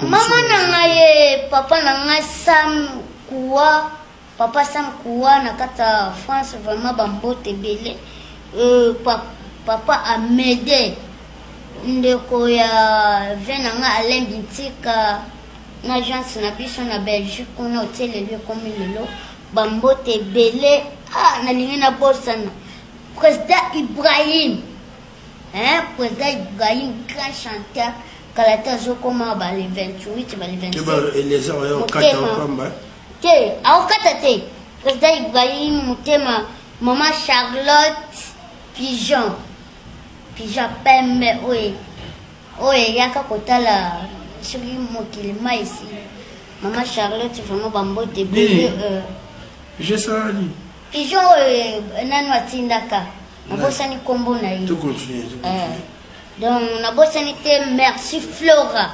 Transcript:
Maman n'a papa n'a Sam Koua, papa Sam Koua n'a kata France vraiment bambote belé. Papa a m'aidé. Ndeko ya venanga Alain Bintika na agence na biso na Belgique on a hôtel lieu comme lelo bambote belé na lingena bosana président Ibrahim président Ibrahim grand chanteur kalata zokoma ba le 28 ba le 27 et les gens kata pamba te au kata te président Ibrahim mutema maman Charlotte Pigeon pembe oye yaka kotala soki mokili mai ici maman Charlotte vraiment bambote belé je sais ni pigeon nanu atindaka nabosani kombo na ye tout continue donc nabosani te merci Flora